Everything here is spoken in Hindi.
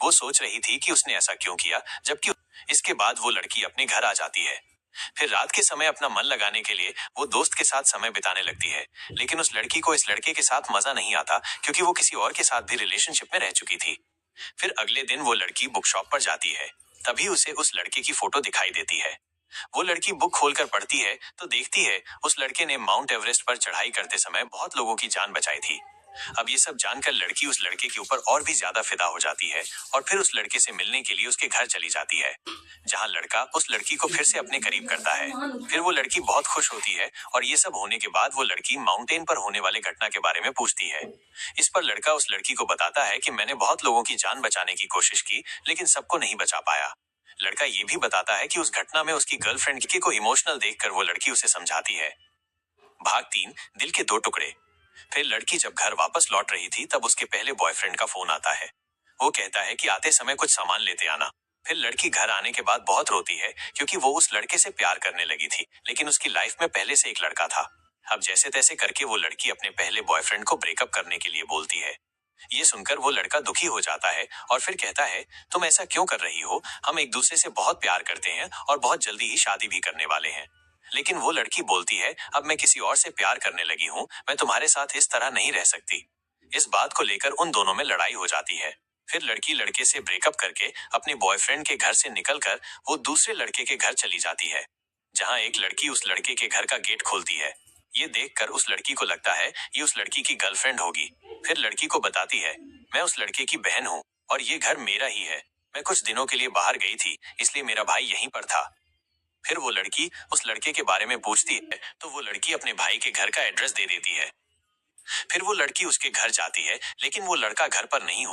वो सोच रही थी कि उसने ऐसा क्यों किया, जबकि इसके बाद वो लड़की अपने घर आ जाती है। फिर रात के समय अपना मन लगाने के लिए वो दोस्त के साथ समय बिताने लगती है। लेकिन उस लड़की को इस लड़के के साथ मजा नहीं आता, क्योंकि वो किसी और के साथ भी रिलेशनशिप में रह चुकी थी। फिर अगले दिन वो लड़की बुक शॉप पर जाती है। तभी उसे उस लड़के की फोटो दिखाई देती है। वो लड़की बुक खोलकर पढ़ती है तो देखती है उस लड़के ने माउंट एवरेस्ट पर चढ़ाई करते समय बहुत लोगों की जान बचाई थी। अब ये सब जानकर लड़की उस लड़के के ऊपर और भी ज्यादा फिदा हो जाती है और फिर उस लड़के से मिलने के लिए उसके घर चली जाती है, जहां लड़का उस लड़की को फिर से अपने करीब करता है। फिर वो लड़की बहुत खुश होती है और ये सब होने के बाद वो लड़की माउंटेन पर होने वाले घटना के बारे में पूछती है। इस पर लड़का उस लड़की को बताता है कि मैंने बहुत लोगों की जान बचाने की कोशिश की, लेकिन सबको नहीं बचा पाया। लड़का ये भी बताता है कि उस घटना में उसकी गर्लफ्रेंड को इमोशनल देखकर वो लड़की उसे समझाती है। भाग 3, दिल के दो टुकड़े। फिर लड़की जब घर वापस लौट रही थी तब उसके पहले बॉयफ्रेंड का फोन आता है। वो कहता है कि आते समय कुछ सामान लेते आना। फिर लड़की घर आने के बाद बहुत रोती है, क्योंकि वो उस लड़के से प्यार करने लगी थी, लेकिन उसकी लाइफ में पहले से एक लड़का था। अब जैसे तैसे करके वो लड़की अपने पहले बॉयफ्रेंड को ब्रेकअप करने के लिए बोलती है। ये सुनकर वो लड़का दुखी हो जाता है और फिर कहता है, तुम ऐसा क्यों कर रही हो, हम एक दूसरे से बहुत प्यार करते हैं और बहुत जल्दी ही शादी भी करने वाले हैं। लेकिन वो लड़की बोलती है, अब मैं किसी और से प्यार करने लगी हूँ, मैं तुम्हारे साथ इस तरह नहीं रह सकती। इस बात को लेकर उन दोनों में लड़ाई हो जाती है। फिर लड़की लड़के से ब्रेकअप करके अपने बॉयफ्रेंड के घर से निकलकर वो दूसरे लड़के के घर चली जाती है, जहाँ एक लड़की उस लड़के के घर का गेट खोलती है। ये देखकर उस लड़की को लगता है ये उस लड़की की गर्लफ्रेंड होगी। फिर लड़की को बताती है, मैं उस लड़के की बहन हूँ और ये घर मेरा ही है। मैं कुछ दिनों के लिए बाहर गई थी, इसलिए मेरा भाई यहीं पर था। फिर वो लड़की उस लड़के के बारे में पूछती है तो वो लड़की अपने भाई के घर का एड्रेस दे देती है। फिर वो लड़की उसके घर जाती है, लेकिन वो लड़का घर पर नहीं होता।